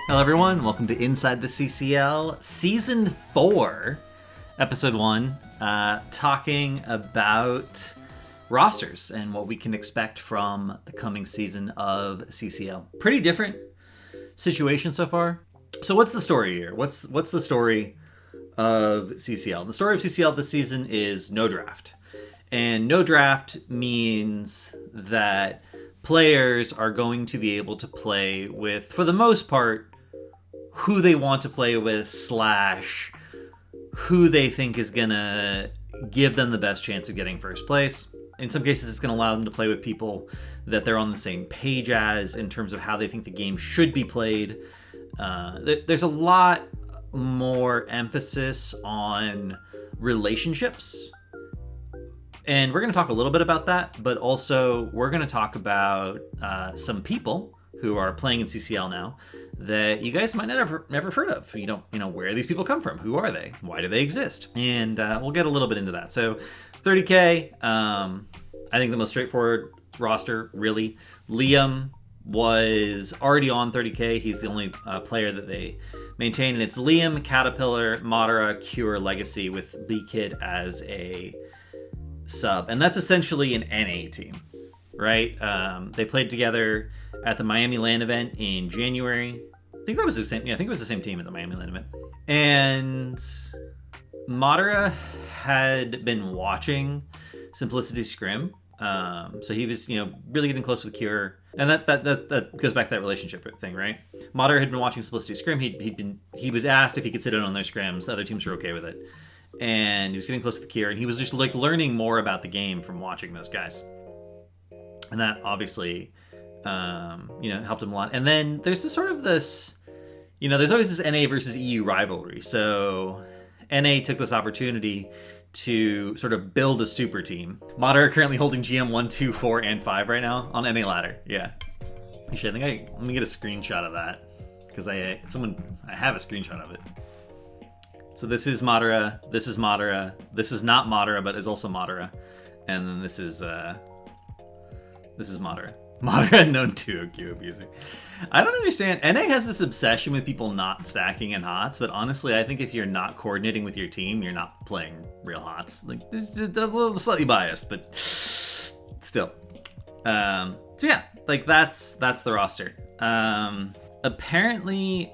Hello everyone, welcome to Inside the CCL Season 4, Episode 1, talking about rosters and what we can expect from the coming season of CCL. Pretty different situation so far. So what's the story here? What's the story of CCL? The story of CCL this season is no draft. And no draft means that players are going to be able to play with, for the most part, who they want to play with / who they think is going to give them the best chance of getting first place. In some cases, it's going to allow them to play with people that they're on the same page as in terms of how they think the game should be played. There's a lot more emphasis on relationships. And we're going to talk a little bit about that, but also we're going to talk about some people who are playing in CCL now that you guys might never heard of. You don't, where these people come from? Who are they? Why do they exist? And we'll get a little bit into that. So 30K, I think the most straightforward roster, really. Liam was already on 30K. He's the only player that they maintain, and it's Liam, Caterpillar, Madara, Cure, Legacy with B-Kid as a sub. And that's essentially an NA team, right? They played together at the Miami LAN event in January. I think that was the same. Yeah, I think it was the same team at the Miami LAN event. And Madara had been watching Simplicity Scrim. So he was, really getting close with Cure. And that goes back to that relationship thing, right? Madara had been watching Simplicity Scrim. He was asked if he could sit in on their scrims. The other teams were okay with it. And he was getting close to Cure, and he was just learning more about the game from watching those guys. And that obviously helped him a lot. And then there's there's always this NA versus EU rivalry. So NA took this opportunity to sort of build a super team. Madara currently holding GM 1, 2, 4, and 5 right now on NA ladder. Yeah. Actually, let me get a screenshot of that because I have a screenshot of it. So this is Madara. This is Madara. This is not Madara, but is also Madara. And then this is Madara. Madara, known to a Q abuser. I don't understand. NA has this obsession with people not stacking in HOTS, but honestly, I think if you're not coordinating with your team, you're not playing real HOTS. Like, a little slightly biased, but still. So yeah, that's the roster. Apparently,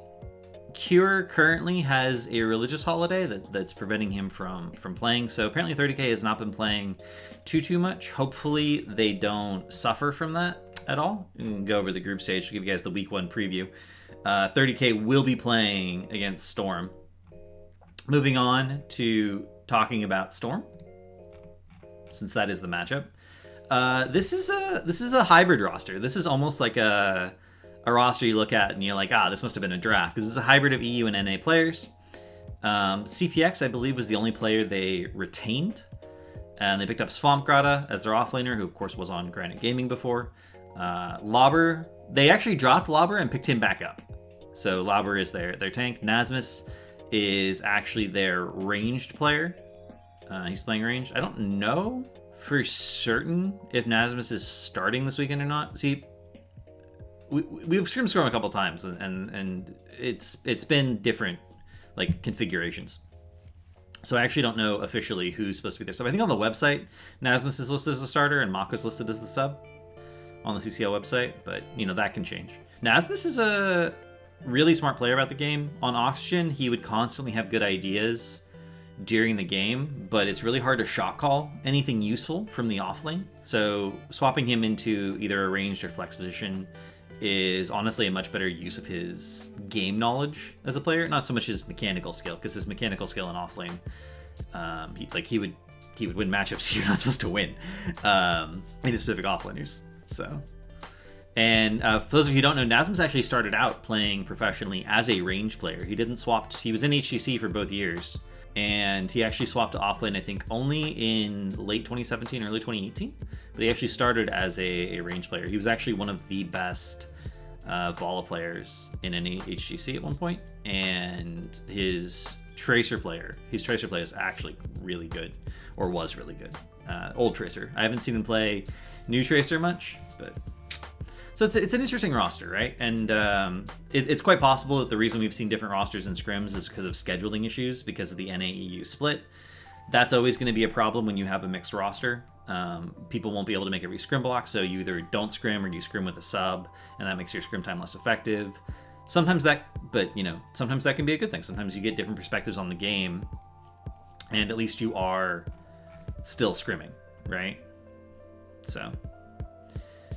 Cure currently has a religious holiday that's preventing him from playing. So apparently 30K has not been playing too much. Hopefully they don't suffer from that at all. We can go over the group stage to give you guys the week 1 preview. 30K will be playing against Storm. Moving on to talking about Storm, since that is the matchup. This is a hybrid roster. This is almost like a roster you look at and you're like, this must have been a draft, because it's a hybrid of EU and NA players. CPX, I believe, was the only player they retained, and they picked up Swampgrata as their offlaner, who of course was on Granite Gaming before. Lauber, they actually dropped Lauber and picked him back up, so Lauber is their tank. Nasmus is actually their ranged player. He's playing range. I don't know for certain if Nasmus is starting this weekend or not. See, we've scrim a couple times, and it's been different configurations. So I actually don't know officially who's supposed to be there. So I think on the website, Nasmus is listed as a starter and Mako is listed as the sub on the CCL website, but that can change. Nasmus is a really smart player about the game. On Oxygen, he would constantly have good ideas during the game, but it's really hard to shot call anything useful from the offlane. So swapping him into either a ranged or flex position is honestly a much better use of his game knowledge as a player, not so much his mechanical skill, because his mechanical skill in offlane, he would win matchups you're not supposed to win in specific offlaners. So, and for those of you who don't know, Nasmus actually started out playing professionally as a range player. He didn't swap. He was in HGC for both years, and he actually swapped to offlane, I think, only in late 2017, early 2018. But he actually started as a range player. He was actually one of the best Vola players in any HGC at one point, and his Tracer play is actually really good, or was really good. Old Tracer. I haven't seen him play new Tracer much, but So it's an interesting roster, right? And it's quite possible that the reason we've seen different rosters in scrims is because of scheduling issues, because of the NAEU split. That's always going to be a problem when you have a mixed roster. People won't be able to make every scrim block, so you either don't scrim or you scrim with a sub, and that makes your scrim time less effective. Sometimes that can be a good thing. Sometimes you get different perspectives on the game, and at least you are still scrimming, right? So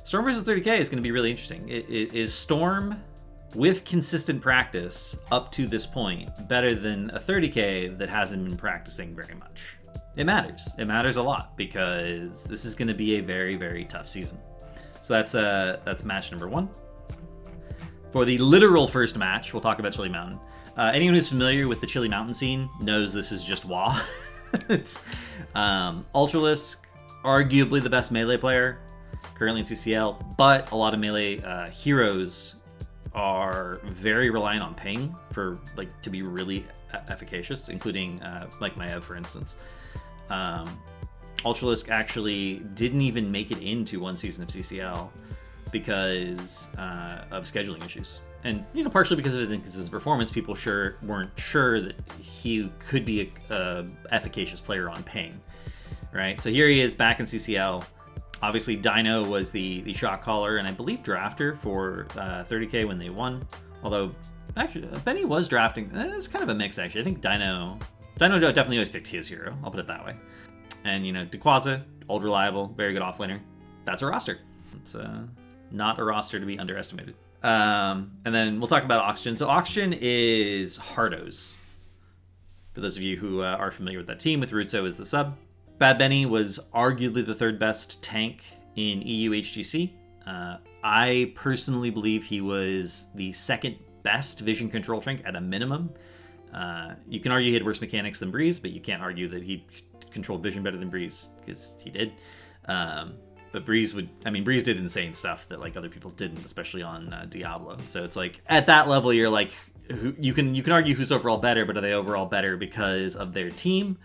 Storm versus 30k is going to be really interesting. Is Storm, with consistent practice up to this point, better than a 30k that hasn't been practicing very much? It matters. It matters a lot, because this is going to be a very, very tough season. So that's match number 1. For the literal first match, we'll talk about Chili Mountain. Anyone who's familiar with the Chili Mountain scene knows this is just WoW. It's Ultralisk, arguably the best melee player currently in CCL, but a lot of melee heroes are very reliant on ping for to be really efficacious, including Maev, for instance. Ultralisk actually didn't even make it into one season of CCL because of scheduling issues, and partially because of his inconsistent performance. People weren't sure that he could be a efficacious player on ping, right? So here he is back in CCL. Obviously, Dino was the shot caller and I believe drafter for 30k when they won. Although, actually, Benny was drafting. It's kind of a mix, actually. I think Dino definitely always picked his hero. I'll put it that way. And, Dequaza, old reliable, very good offlaner. That's a roster. It's not a roster to be underestimated. And then we'll talk about Oxygen. So Oxygen is Hardos. For those of you who are familiar with that team, with Rutso as the sub. Bad Benny was arguably the third best tank in EU HGC. I personally believe he was the second best vision control tank at a minimum. You can argue he had worse mechanics than Breeze, but you can't argue that he controlled vision better than Breeze, because he did. But Breeze did insane stuff that other people didn't, especially on Diablo. So it's at that level, you're you can argue who's overall better, but are they overall better because of their team?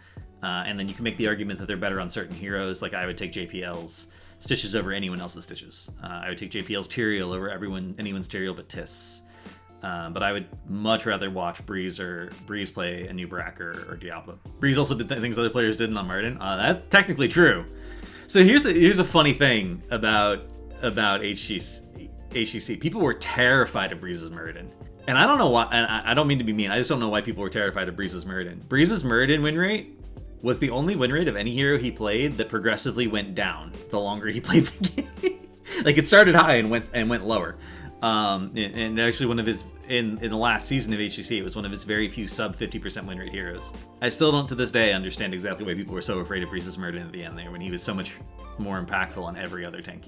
And then you can make the argument that they're better on certain heroes. I would take JPL's Stitches over anyone else's Stitches. I would take JPL's Tyrael over anyone's Tyrael but Tiss. But I would much rather watch Breeze play a new Barak or Diablo. Breeze also did things other players didn't on Martin. That's technically true. So here's a funny thing about HGC. People were terrified of Breeze's Muradin. And I don't know why, and I don't mean to be mean, I just don't know why people were terrified of Breeze's Muradin. Breeze's Muradin win rate was the only win rate of any hero he played that progressively went down the longer he played the game. It started high and went lower. And actually one of his, in the last season of HGC, it was one of his very few sub 50% win rate heroes. I still don't to this day understand exactly why people were so afraid of Breeze's Muradin at the end there, when he was so much more impactful on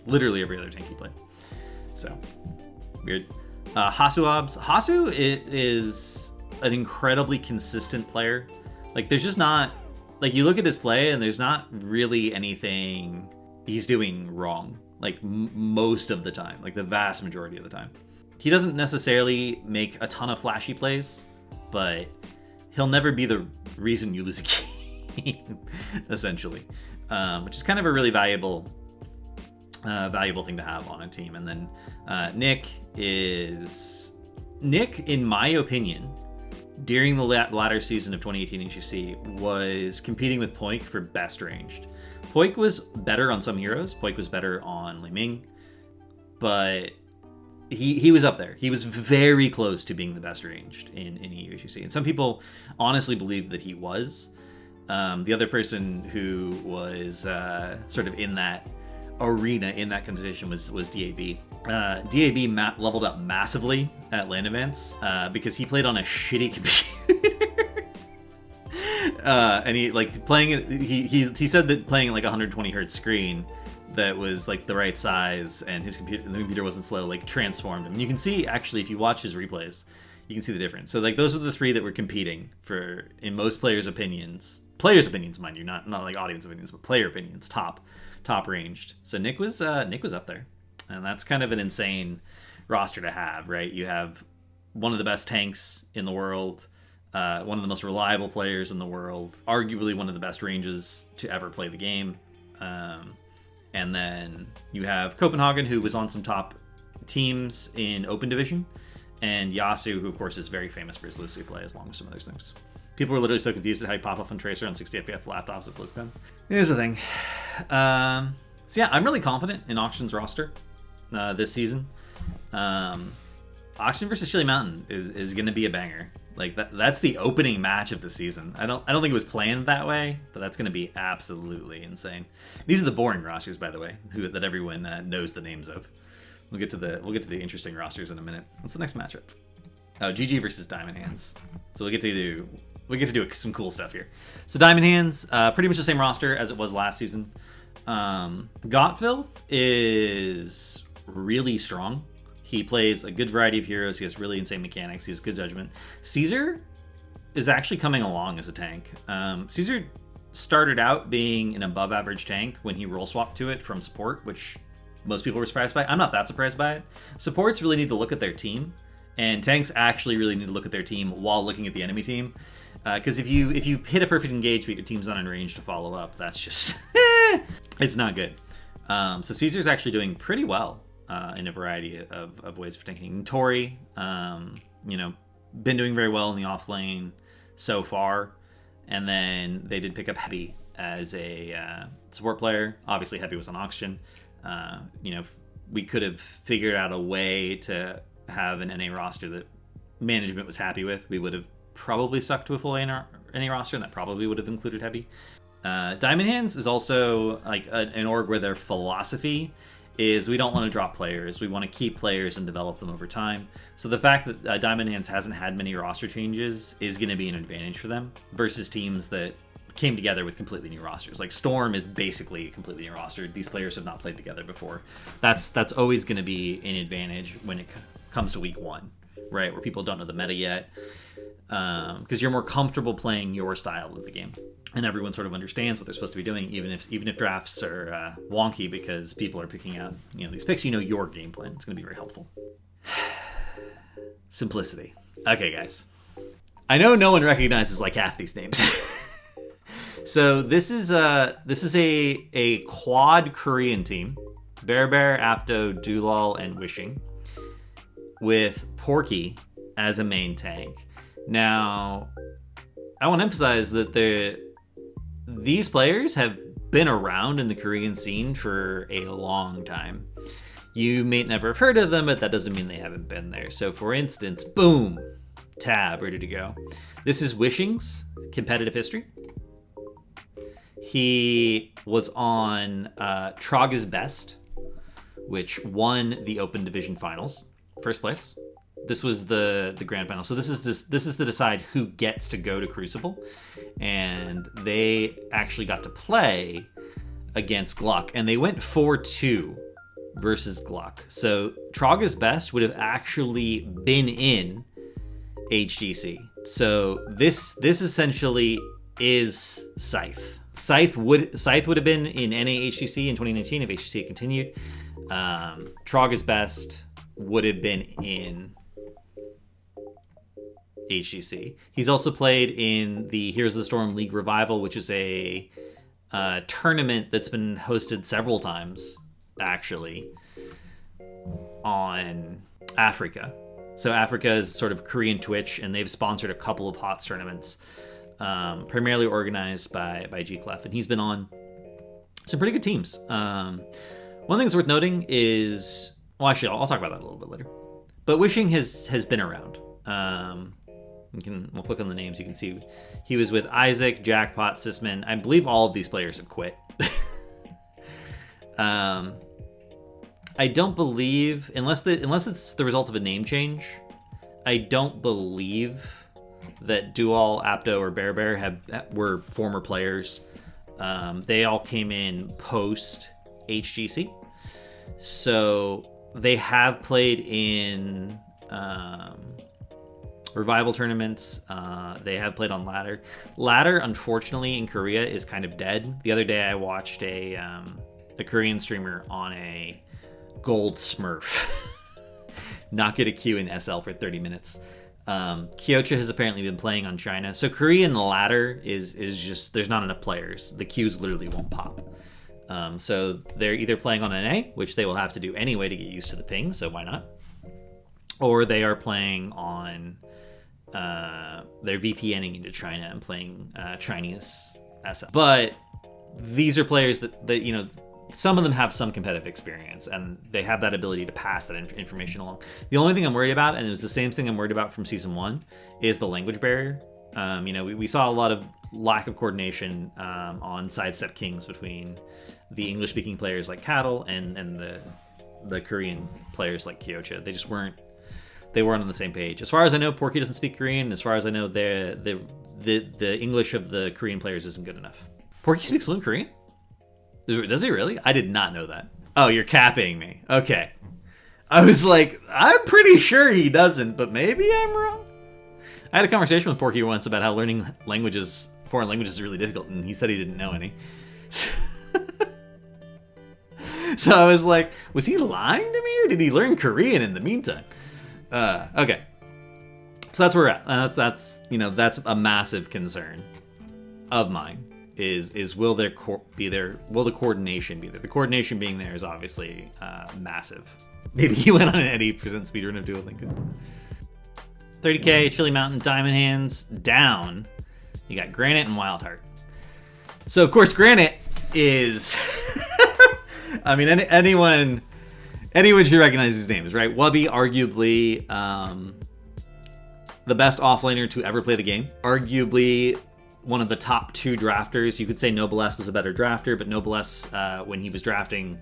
literally every other tank he played. So, weird. Hasuobs. Hasu is an incredibly consistent player. There's just not, you look at his play and there's not really anything he's doing wrong. Most of the time, the vast majority of the time. He doesn't necessarily make a ton of flashy plays, but he'll never be the reason you lose a game, essentially. Which is kind of a really valuable thing to have on a team. And then Nick, in my opinion, during the latter season of 2018 HGC, was competing with Poik for best ranged. Poik was better on some heroes. Poik was better on Li Ming, but he was up there. He was very close to being the best ranged in EU HGC. And some people honestly believe that he was. The other person who was sort of in that arena, in that competition, was DAB. DAB leveled up massively at LAN events because he played on a shitty computer. And he playing it. He said that playing at 120 hertz screen that was the right size, and the computer wasn't slow, transformed him. And you can see, actually, if you watch his replays, you can see the difference. So those were the three that were competing for, in most players' opinions, mind you, not audience opinions, but player opinions, top ranged. So Nick was up there, and that's kind of an insane roster to have, right? You have one of the best tanks in the world. One of the most reliable players in the world, arguably one of the best ranges to ever play the game. And then you have Copenhagen, who was on some top teams in Open Division, and Yasu, who of course is very famous for his Lucy play, as long as some other things. People were literally so confused at how you pop off on Tracer on 60 FPS laptops at BlizzCon. Here's the thing. So yeah, I'm really confident in Auction's roster this season. Auction versus Chili Mountain is going to be a banger. Like that's the opening match of the season. I don't think it was planned that way, but that's going to be absolutely insane. These are the boring rosters, by the way, that everyone knows the names of. We'll get to the interesting rosters in a minute. What's the next matchup? Oh, GG versus Diamond Hands. So we get to do some cool stuff here. So Diamond Hands, pretty much the same roster as it was last season. Gotfilth is really strong. He plays a good variety of heroes. He has really insane mechanics. He has good judgment. Caesar is actually coming along as a tank. Caesar started out being an above average tank when he role swapped to it from support, which most people were surprised by. I'm not that surprised by it. Supports really need to look at their team, and tanks actually really need to look at their team while looking at the enemy team. Because if you hit a perfect engage but your team's not in range to follow up, that's just it's not good. So Caesar's actually doing pretty well in a variety of ways for tanking. Tori, been doing very well in the off lane so far, and then they did pick up Heavy as a support player. Obviously, Heavy was on auction. We could have figured out a way to have an NA roster that management was happy with. We would have probably stuck to a full NA roster, and that probably would have included Heavy. Diamond Hands is also like an org where their philosophy is we don't want to drop players. We want to keep players and develop them over time. So the fact that Diamond Hands hasn't had many roster changes is going to be an advantage for them versus teams that came together with completely new rosters. Like Storm is basically a completely new roster. These players have not played together before. That's always going to be an advantage when it comes to week one, right? Where people don't know the meta yet. Because you're more comfortable playing your style of the game, and everyone sort of understands what they're supposed to be doing, even if drafts are wonky because people are picking out these picks. Your game plan. It's going to be very helpful. Simplicity. Okay, guys. I know no one recognizes like half these names. So this is a quad Korean team: Bear, Apto, Dulal, and Wishing, with Porky as a main tank. Now, I want to emphasize that these players have been around in the Korean scene for a long time. You may never have heard of them, but that doesn't mean they haven't been there. So, for instance, boom, Tab, ready to go. This is Wishing's competitive history. He was on Traga's Best, which won the Open Division Finals, first place. This was the grand final. So this is to decide who gets to go to Crucible, and they actually got to play against Gluck, and they went 4-2 versus Gluck. So Traga's Best would have actually been in HGC. So this essentially is Scythe. Scythe would have been in NA HGC in 2019 if HGC had continued. Traga's Best would have been in HGC. He's also played in the Heroes of the Storm League Revival, which is a tournament that's been hosted several times, actually, on Africa. So Africa is sort of Korean Twitch, and they've sponsored a couple of HOTS tournaments, primarily organized by G-Clef, and he's been on some pretty good teams. One thing that's worth noting is, well, actually, I'll talk about that a little bit later. But Wishing has been around. We'll click on the names. You can see he was with Isaac, Jackpot, Sisman. I believe all of these players have quit. I don't believe, unless it's the result of a name change, I don't believe that Dual, Apto, or Bear were former players. They all came in post HGC, so they have played in Revival tournaments. They have played on Ladder. Ladder, unfortunately, in Korea is kind of dead. The other day I watched a Korean streamer on a gold Smurf not get a queue in SL for 30 minutes. Kyocha has apparently been playing on China. So Korean Ladder is just, there's not enough players. The queues literally won't pop. So they're either playing on NA, which they will have to do anyway to get used to the ping, so why not? Or they are playing on, they're VPNing into China and playing Chinese SL. But these are players that you know, some of them have some competitive experience, and they have that ability to pass that information along. The only thing I'm worried about, and it was the same thing I'm worried about from Season 1, is the language barrier. You know, we saw a lot of lack of coordination on sidestep kings between the English-speaking players like Cattle and the Korean players like Kyocha. They weren't on the same page. As far as I know, Porky doesn't speak Korean. As far as I know, the English of the Korean players isn't good enough. Porky speaks fluent Korean? Does he really? I did not know that. Oh, you're capping me. Okay. I was like, I'm pretty sure he doesn't, but maybe I'm wrong. I had a conversation with Porky once about how learning foreign languages is really difficult, and he said he didn't know any. So I was like, was he lying to me, or did he learn Korean in the meantime? Okay. So that's where we're at. That's you know, that's a massive concern of mine. Is will the coordination be there? The coordination being there is obviously massive. Maybe you went on an 80% speedrun of Duolingo. 30k, Chili Mountain, Diamond Hands, down. You got Granite and Wildheart. So of course Granite is I mean anyone should recognize these names, right? Wubby, arguably the best offlaner to ever play the game. Arguably one of the top 2 drafters. You could say Noblesse was a better drafter, but Noblesse, when he was drafting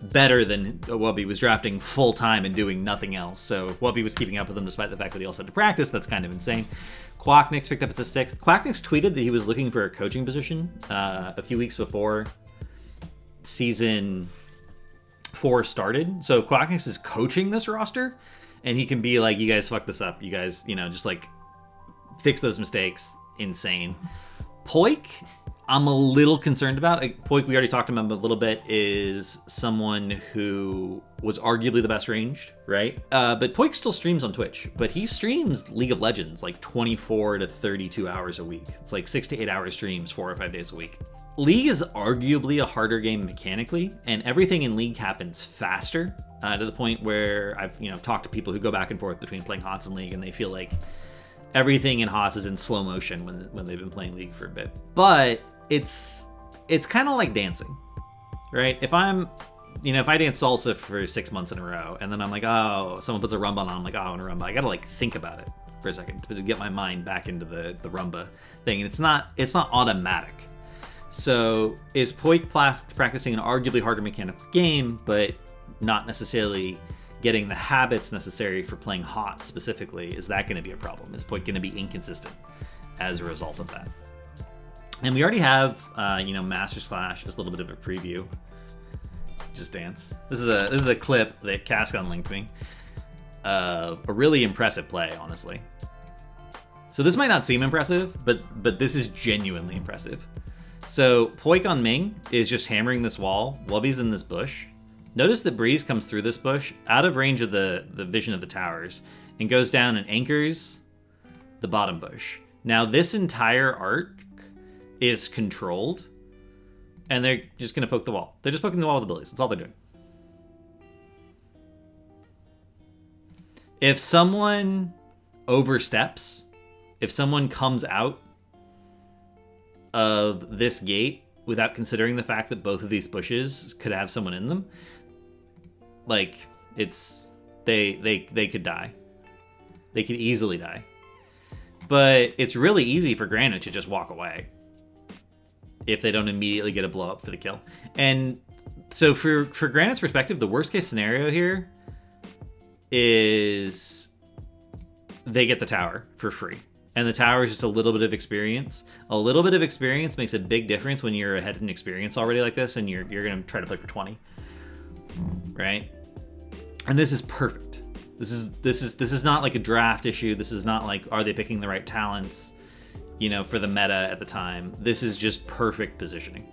better than Wubby, was drafting full time and doing nothing else. So if Wubby was keeping up with him despite the fact that he also had to practice, that's kind of insane. Quacknix picked up as a 6th. Quacknix tweeted that he was looking for a coaching position a few weeks before Season 4 started. So Quacknix is coaching this roster, and he can be like, you guys fucked this up. You guys, you know, just like fix those mistakes. Insane. Poik, I'm a little concerned about. Poik, we already talked about him a little bit, is someone who was arguably the best ranged, right? But Poik still streams on Twitch, but he streams League of Legends like 24 to 32 hours a week. It's like 6 to 8 hour streams 4 or 5 days a week. League is arguably a harder game mechanically, and everything in League happens faster to the point where I've talked to people who go back and forth between playing HOTS and League, and they feel like everything in HOTS is in slow motion when they've been playing League for a bit. But it's kind of like dancing, right? If I dance salsa for 6 months in a row, and then I'm like, oh, someone puts a rumba on, I'm like, oh, I want a rumba. I gotta like think about it for a second to get my mind back into the rumba thing, and it's not automatic. So is Poik practicing an arguably harder mechanical game, but not necessarily getting the habits necessary for playing HOT specifically? Is that going to be a problem? Is Poik going to be inconsistent as a result of that? And we already have, Masters Clash, just a little bit of a preview. Just dance. This is a clip that Cascon linked me. A really impressive play, honestly. So this might not seem impressive, but this is genuinely impressive. So Poik on Ming is just hammering this wall. Wubby's in this bush. Notice that Breeze comes through this bush, out of range of the vision of the towers, and goes down and anchors the bottom bush. Now this entire arc is controlled, and they're just going to poke the wall. They're just poking the wall with abilities. That's all they're doing. If someone oversteps, if someone comes out of this gate without considering the fact that both of these bushes could have someone in them, like, they could die. They could easily die. But it's really easy for Granite to just walk away if they don't immediately get a blow up for the kill. And so for Granite's perspective, the worst case scenario here is they get the tower for free. And the tower is just a little bit of experience. A little bit of experience makes a big difference when you're ahead in experience already like this, and you're going to try to play for 20. Right? And this is perfect. This is not like a draft issue. This is not like, are they picking the right talents, for the meta at the time. This is just perfect positioning.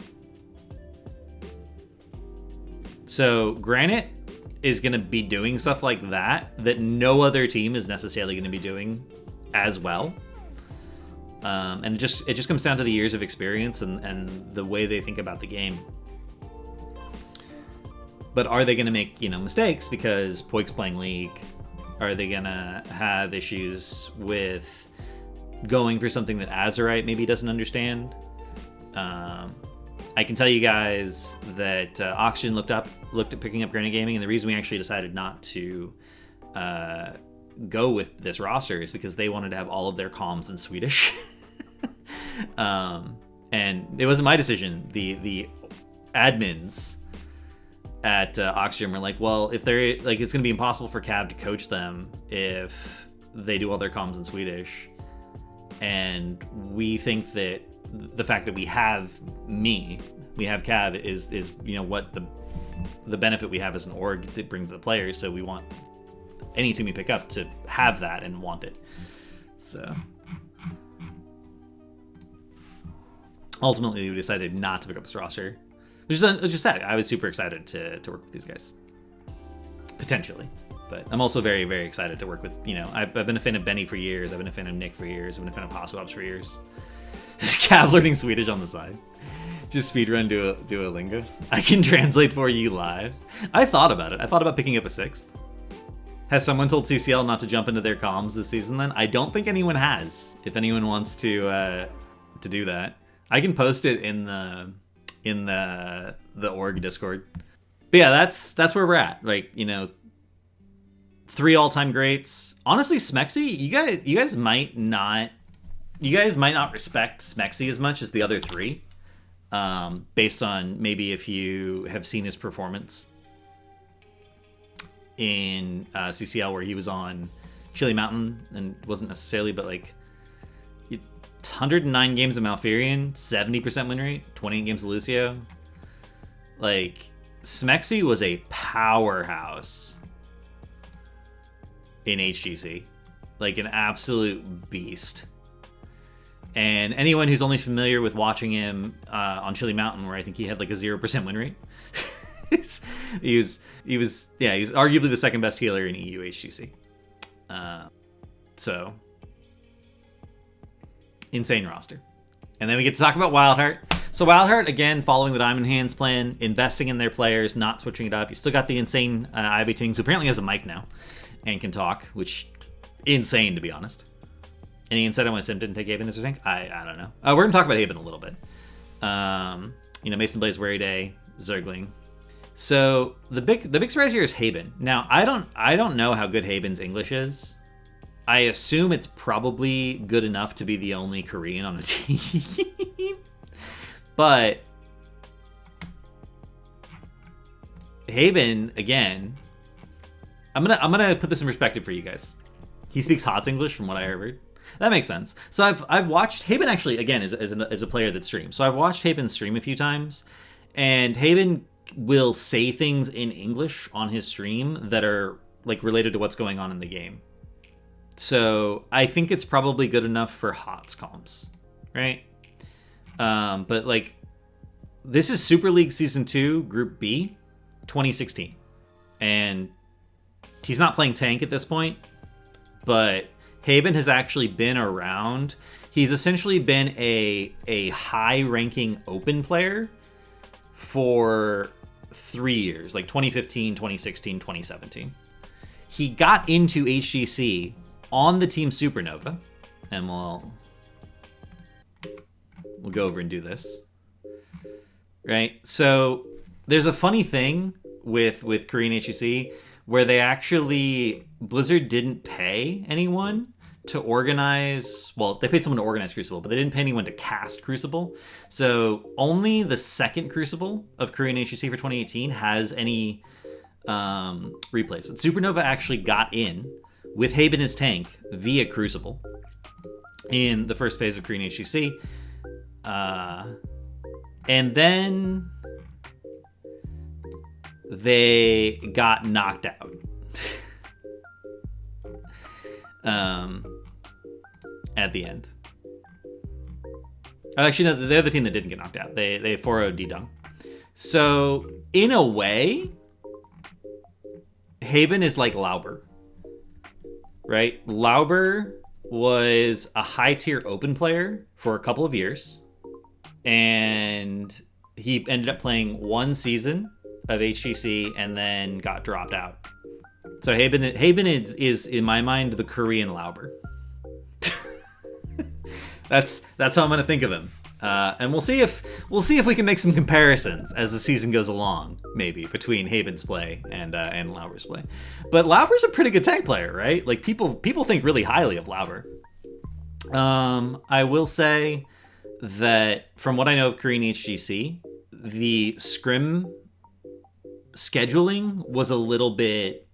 So Granite is going to be doing stuff like that no other team is necessarily going to be doing as well. And it just comes down to the years of experience and the way they think about the game. But are they going to make, mistakes because Poik's playing League? Are they going to have issues with going for something that Azurite maybe doesn't understand? I can tell you guys that Oxygen looked at picking up Granite Gaming, and the reason we actually decided not to go with this roster is because they wanted to have all of their comms in Swedish. And it wasn't my decision. The admins at Oxygen were like, well, if they're like, it's going to be impossible for Cab to coach them if they do all their comms in Swedish. And we think that the fact that we have Cab is what the benefit we have as an org to bring to the players. So we want any team we pick up to have that and want it. So ultimately, we decided not to pick up this roster, which is sad. I was super excited to work with these guys, potentially. But I'm also very, very excited to work with, I've been a fan of Benny for years. I've been a fan of Nick for years. I've been a fan of Hosswabs for years. Cav learning Swedish on the side. Just speedrun Duolingo. I can translate for you live. I thought about it. I thought about picking up a 6th. Has someone told CCL not to jump into their comms this season then? I don't think anyone has. If anyone wants to do that. I can post it in the org Discord. But yeah, that's where we're at. Like, 3 all-time greats. Honestly, Smexy, you guys might not respect Smexy as much as the other 3, based on maybe if you have seen his performance in CCL, where he was on Chili Mountain and wasn't necessarily, but like 109 games of Malfurion, 70% win rate, 28 games of Lucio. Like, Smexy was a powerhouse in HGC, like an absolute beast. And anyone who's only familiar with watching him on Chili Mountain, where I think he had like a 0% win rate, he was arguably the second best healer in EU HGC. So insane roster. And then we get to talk about Wildheart. So Wildheart, again, following the Diamond Hands plan, investing in their players, not switching it up. You still got the insane Ivy Tings, who apparently has a mic now and can talk, which insane, to be honest. Any insight on why Sim didn't take Haven as her tank? I don't know. We're gonna talk about Haven a little bit. Mason Blaze, Weary Day, Zergling. So the big surprise here is Haven. Now I don't know how good Haven's English is. I assume it's probably good enough to be the only Korean on the team. But Haven, again, I'm gonna put this in perspective for you guys. He speaks Hots English, from what I heard. That makes sense. So I've watched Haven, actually, again, as a player that streams. So I've watched Haven stream a few times, and Haven will say things in English on his stream that are like related to what's going on in the game. So I think it's probably good enough for Hots comms, right? But like, this is Super League Season 2, Group B, 2016. And he's not playing tank at this point, but Haven has actually been around. He's essentially been a high-ranking open player for 3 years, like 2015, 2016, 2017. He got into HGC on the Team Supernova, and we'll go over and do this. Right? So there's a funny thing with Korean HGC where Blizzard didn't pay anyone to organize, well, they paid someone to organize Crucible, but they didn't pay anyone to cast Crucible. So only the second Crucible of Korean HGC for 2018 has any replays. But Supernova actually got in with Haven as tank via Crucible in the first phase of Korean HGC. And then they got knocked out. At the end. Actually, no, they're the team that didn't get knocked out. They 4-0'd D-Dung. So, in a way, Haven is like Lauber. Right? Lauber was a high-tier open player for a couple of years. And he ended up playing one season of HGC and then got dropped out. So Haben is in my mind the Korean Lauber. That's how I'm gonna think of him. And we'll see if we can make some comparisons as the season goes along, maybe between Haben's play and Lauber's play. But Lauber's a pretty good tank player, right? Like people think really highly of Lauber. I will say that from what I know of Korean HGC, the scrim scheduling was a little bit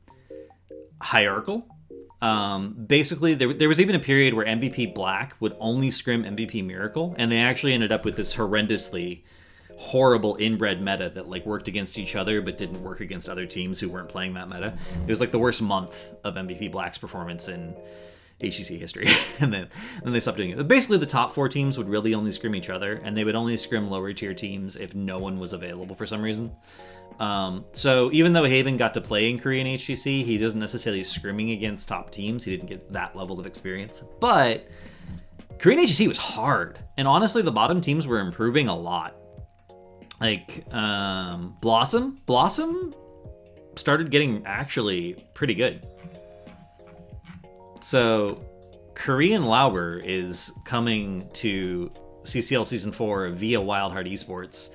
hierarchical. Basically, there was even a period where MVP Black would only scrim MVP Miracle, and they actually ended up with this horrendously horrible inbred meta that like worked against each other but didn't work against other teams who weren't playing that meta. It was like the worst month of MVP Black's performance in HGC history. and then they stopped doing it. But basically, the top 4 teams would really only scrim each other, and they would only scrim lower tier teams if no one was available for some reason. So even though Haben got to play in Korean HGC, he doesn't necessarily scrimming against top teams. He didn't get that level of experience. But Korean HGC was hard. And honestly, the bottom teams were improving a lot. Like, Blossom started getting actually pretty good. So Korean Lauber is coming to CCL Season 4 via Wildheart Esports.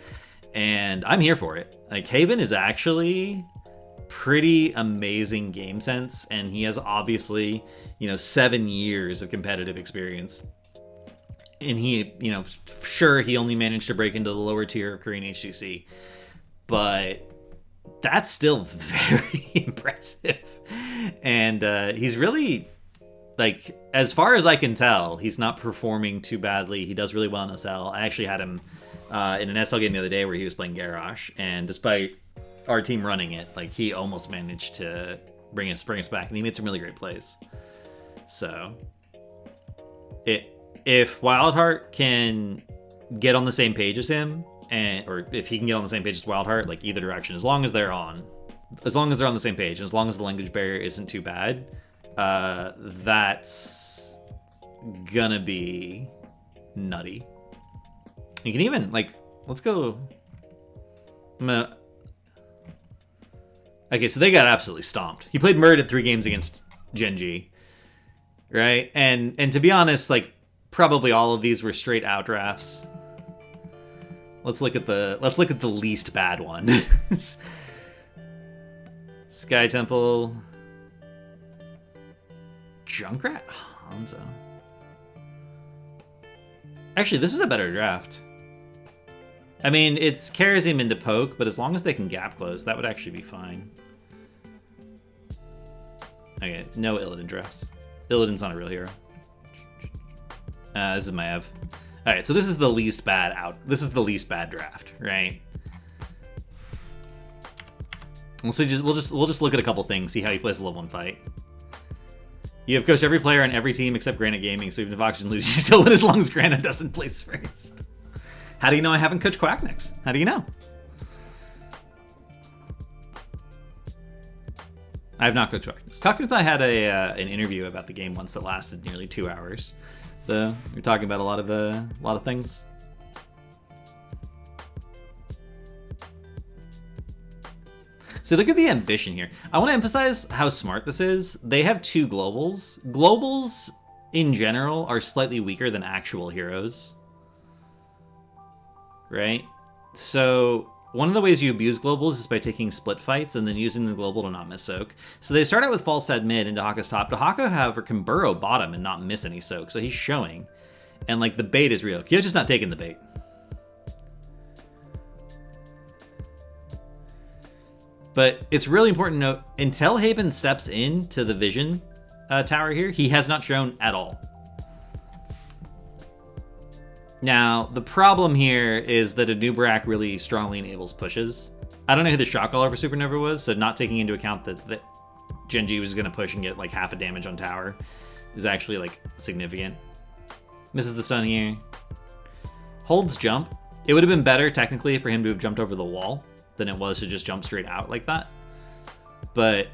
And I'm here for it. Like, Haben is actually pretty amazing game sense, and he has obviously, 7 years of competitive experience. And he, sure, he only managed to break into the lower tier of Korean HGC, but that's still very impressive. And he's really, like, as far as I can tell, he's not performing too badly. He does really well in SL. I actually had him in an SL game the other day where he was playing Garrosh, and despite our team running it, like, he almost managed to bring us back, and he made some really great plays. So if Wildheart can get on the same page as him, or if he can get on the same page as Wildheart, like either direction, as long as they're on the same page, and as long as the language barrier isn't too bad, that's gonna be nutty. You can even, like, let's go. Okay, so they got absolutely stomped. He played Murd at 3 games against Genji, right? And to be honest, like, probably all of these were straight out drafts. Let's look at the least bad one. Sky Temple, Junkrat, Hanzo. Actually, this is a better draft. I mean, it's carries him into poke, but as long as they can gap close, that would actually be fine. Okay, no Illidan drafts. Illidan's not a real hero. This is my Ev. All right, so this is the least bad This is the least bad draft, right? We'll just look at a couple things, see how he plays a level 1 fight. You have coached every player on every team except Granite Gaming, so even if Oxygen loses, you still win as long as Granite doesn't place first. How do you know I haven't coached Quacknix? How do you know? I have not coached Quacknix. Quacknix and I had an interview about the game once that lasted nearly 2 hours. We were talking about a lot of things. So look at the ambition here. I want to emphasize how smart this is. They have 2 globals. Globals, in general, are slightly weaker than actual heroes. Right? So one of the ways you abuse globals is by taking split fights and then using the global to not miss soak. So they start out with Falstad mid into Haka's top. Dahaka, however, can burrow bottom and not miss any soak. So he's showing. And, like, the bait is real. Kyo's just not taking the bait. But it's really important to note, until Haben steps into the vision tower here, he has not shown at all. Now, the problem here is that a Nubarak really strongly enables pushes. I don't know who the shot caller for Supernova was, so not taking into account that Genji was going to push and get like half a damage on tower is actually like significant. Misses the stun here. Holds jump. It would have been better technically for him to have jumped over the wall than it was to just jump straight out like that. But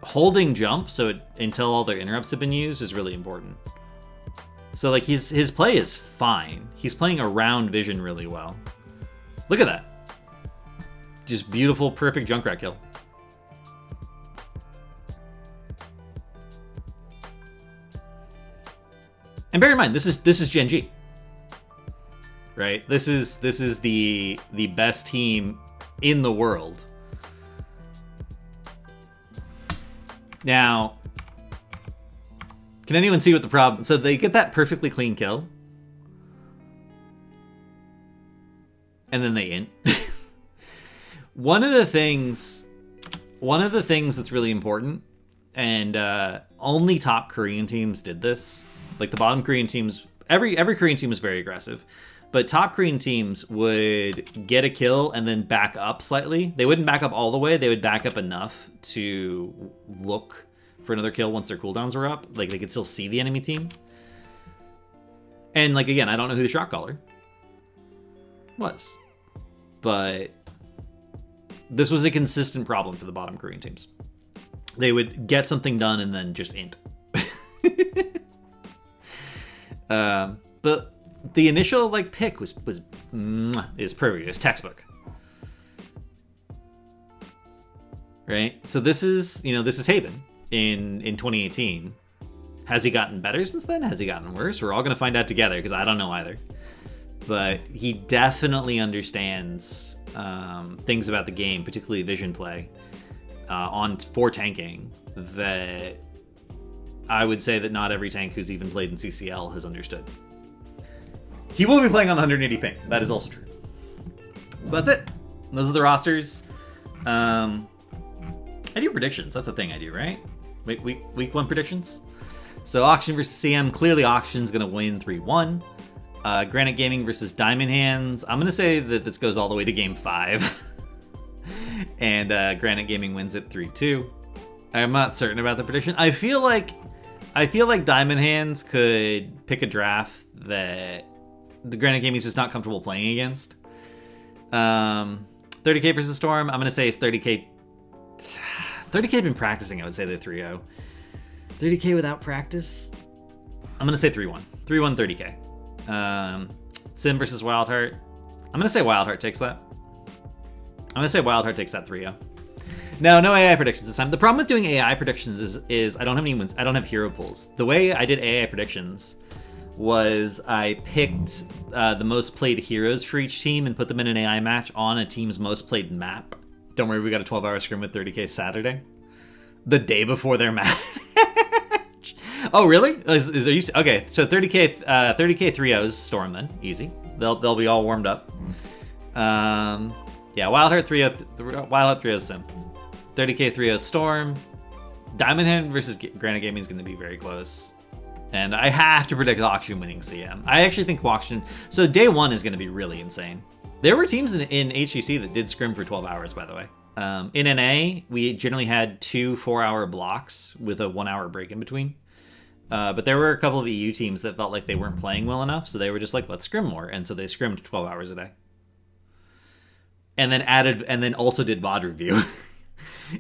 holding jump until all their interrupts have been used is really important. So like his play is fine. He's playing around vision really well. Look at that. Just beautiful, perfect Junkrat kill. And bear in mind, this is Gen G, right? This is the best team in the world. Now, can anyone see what the problem? So they get that perfectly clean kill, and then they int. One of the things that's really important, and only top Korean teams did this. Like the bottom Korean teams, every Korean team was very aggressive, but top Korean teams would get a kill and then back up slightly. They wouldn't back up all the way. They would back up enough to look for another kill once their cooldowns were up. Like they could still see the enemy team. And like, again, I don't know who the shot caller was, but this was a consistent problem for the bottom Korean teams. They would get something done and then just int. But the initial like pick is perfect. It's textbook, right? So this is Haben in 2018. Has he gotten better since then? Has he gotten worse? We're all gonna find out together because I don't know either. But he definitely understands things about the game, particularly vision play, for tanking, that I would say that not every tank who's even played in CCL has understood. He will be playing on 180 ping. That is also true. So that's it. Those are the rosters. I do predictions. That's the thing I do, right? Week 1 predictions. So Auction versus CM. Clearly Auction's going to win 3-1. Granite Gaming versus Diamond Hands. I'm going to say that this goes all the way to game 5. And Granite Gaming wins it 3-2. I'm not certain about the prediction. I feel like Diamond Hands could pick a draft that the Granite Gaming is just not comfortable playing against. 30k versus Storm. I'm going to say it's 30k. 30k been practicing. I would say they're 3-0. 30k without practice. I'm going to say 3-1. 3-1 30k. Sim versus Wildheart. I'm going to say Wildheart takes that. I'm going to say Wildheart takes that 3-0. No AI predictions this time. The problem with doing AI predictions is I don't have any wins. I don't have hero pools. The way I did AI predictions was I picked the most played heroes for each team and put them in an AI match on a team's most played map. Don't worry, we got a 12-hour scrim with 30k Saturday, the day before their match. Oh, really? Okay, so 30k 3-0s Storm then. Easy. They'll be all warmed up. Yeah, Wildheart 3-0 Sim. 30k 3-0 Storm. Diamond Hand versus Granite Gaming is going to be very close. And I have to predict Auction winning CM. I actually think Auction... So day 1 is going to be really insane. There were teams in HGC that did scrim for 12 hours, by the way. In NA, we generally had 2 4-hour blocks with a 1-hour break in between. But there were a couple of EU teams that felt like they weren't playing well enough, so they were just like, let's scrim more. And so they scrimmed 12 hours a day. And then also did VOD review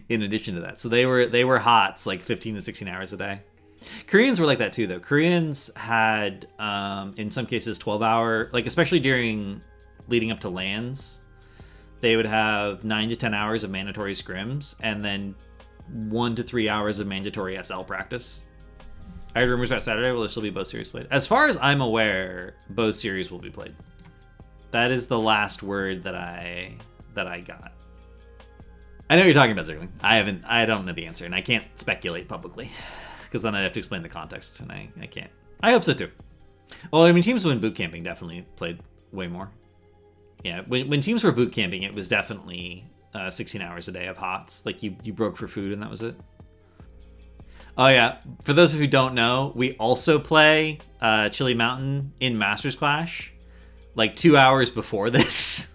in addition to that. So they were HOTS like 15 to 16 hours a day. Koreans were like that too, though. Koreans had, in some cases, 12-hour, like especially during leading up to LANs, they would have 9 to 10 hours of mandatory scrims and then 1 to 3 hours of mandatory SL practice. I heard rumors about Saturday. Will there still be both series played? As far as I'm aware, both series will be played. That is the last word that I got. I know you're talking about Zergling. I don't know the answer, and I can't speculate publicly because then I'd have to explain the context, and I can't. I hope so too. Well, I mean, teams when boot camping definitely played way more. Yeah, when teams were boot camping, it was definitely 16 hours a day of HOTS. Like you broke for food, and that was it. Oh yeah, for those of you who don't know, we also play Chili Mountain in Masters Clash, like 2 hours before this.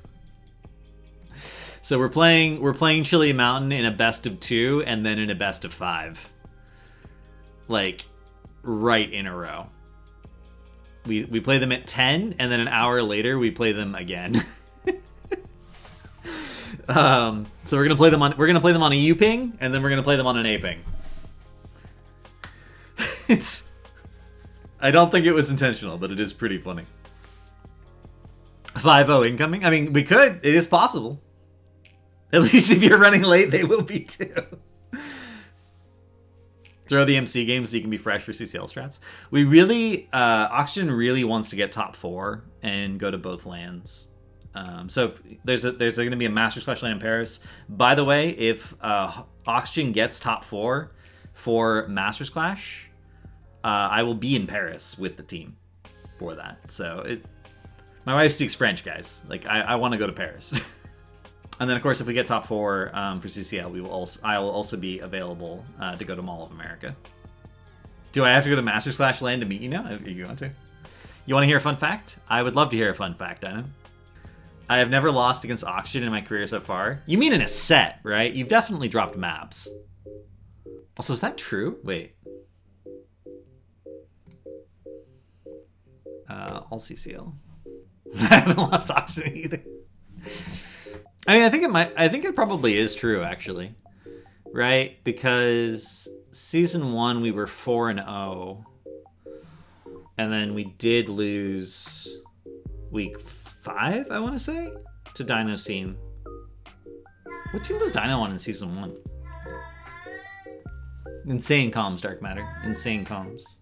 So we're playing Chili Mountain in a best of 2 and then in a best of 5, like right in a row. We play them at 10, and then an hour later we play them again. So we're gonna play them on a U ping, and then we're gonna play them on an A ping. I don't think it was intentional, but it is pretty funny. 5-0 incoming. I mean, we could. It is possible. At least if you're running late, they will be too. Throw the MC game so you can be fresh for CCL strats. We really, Oxygen really wants to get top 4 and go to both lands. So if there's going to be a Masters Clash land in Paris. By the way, if Oxygen gets top 4 for Masters Clash, I will be in Paris with the team for that. So my wife speaks French, guys. Like I want to go to Paris. And then, of course, if we get top 4 for CCL, I will also be available to go to Mall of America. Do I have to go to Master Slash Land to meet you now? If you want to. You want to hear a fun fact? I would love to hear a fun fact, Dino. I have never lost against Oxygen in my career so far. You mean in a set, right? You've definitely dropped maps. Also, is that true? Wait. All CCL. I haven't lost Oxygen either. I mean, I think it probably is true, actually, right? Because season 1 we were 4-0, and then we did lose week 5, I want to say, to Dino's team. What team was Dino on in season 1? Insane comms, Dark Matter. Insane comms.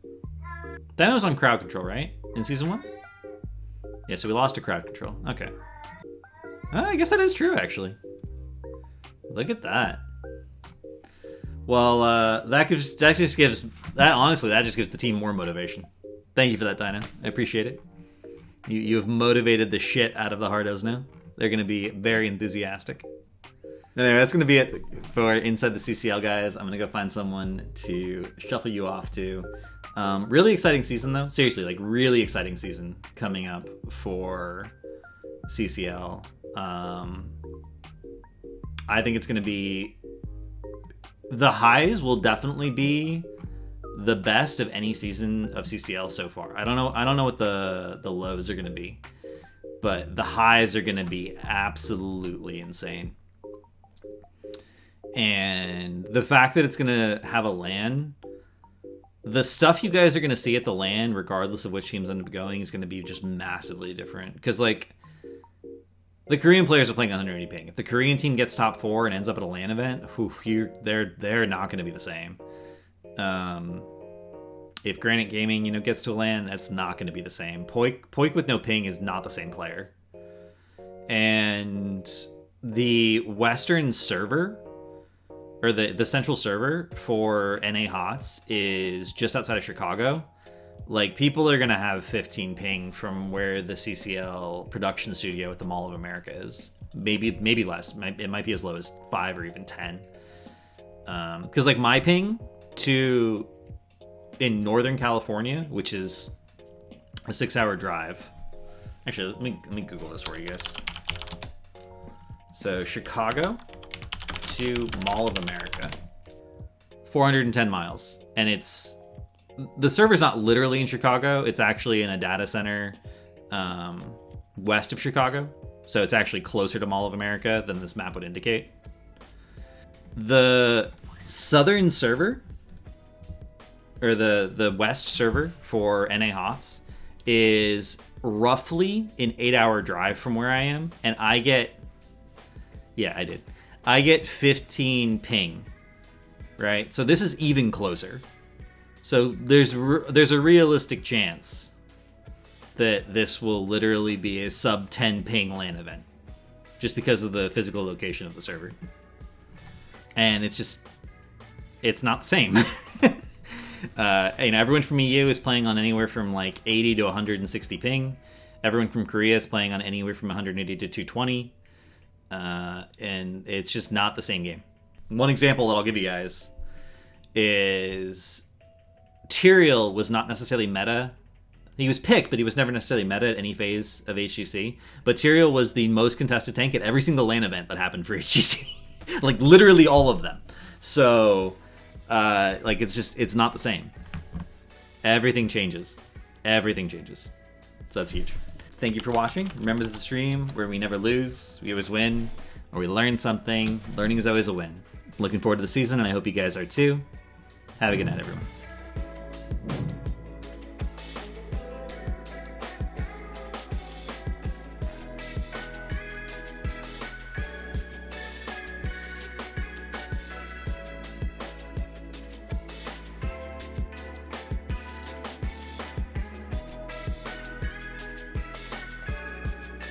Dino's on crowd control, right? In season 1? Yeah, so we lost to crowd control. Okay. I guess that is true, actually. Look at that. Well, that just gives the team more motivation. Thank you for that, Dino. I appreciate it. You have motivated the shit out of the Hardos now. They're going to be very enthusiastic. Anyway, that's going to be it for Inside the CCL, guys. I'm going to go find someone to shuffle you off to. Really exciting season, though. Seriously, like, really exciting season coming up for CCL. I think it's going to be... The highs will definitely be the best of any season of CCL so far. I don't know what the lows are going to be, but the highs are going to be absolutely insane. And the fact that it's going to have a LAN, the stuff you guys are going to see at the LAN, regardless of which teams end up going, is going to be just massively different. Because, like, the Korean players are playing 180 ping. If the Korean team gets top 4 and ends up at a LAN event, they're not going to be the same. If Granite Gaming, gets to a LAN, that's not going to be the same. Poik with no ping is not the same player. And the Western server, or the central server for NA HOTS, is just outside of Chicago. Like, people are going to have 15 ping from where the CCL production studio at the Mall of America is. Maybe less. It might be as low as 5 or even 10. Because, like, my ping to in Northern California, which is a 6-hour drive. Actually, let me Google this for you guys. So, Chicago to Mall of America. It's 410 miles. And the server's not literally in Chicago. It's actually in a data center west of Chicago. So it's actually closer to Mall of America than this map would indicate. The southern server, or the west server for NA HOTS, is roughly an 8-hour drive from where I am. And I get 15 ping, right? So this is even closer. So there's a realistic chance that this will literally be a sub 10 ping LAN event, just because of the physical location of the server. And it's not the same. Everyone from EU is playing on anywhere from like 80 to 160 ping. Everyone from Korea is playing on anywhere from 180 to 220. And it's just not the same game. One example that I'll give you guys is Tyrael was not necessarily meta. He was picked, but he was never necessarily meta at any phase of HGC. But Tyrael was the most contested tank at every single LAN event that happened for HGC. Like, literally all of them. So, it's not the same. Everything changes. Everything changes. So that's huge. Thank you for watching. Remember, this is a stream where we never lose, we always win, or we learn something. Learning is always a win. Looking forward to the season, and I hope you guys are too. Have a good night, everyone.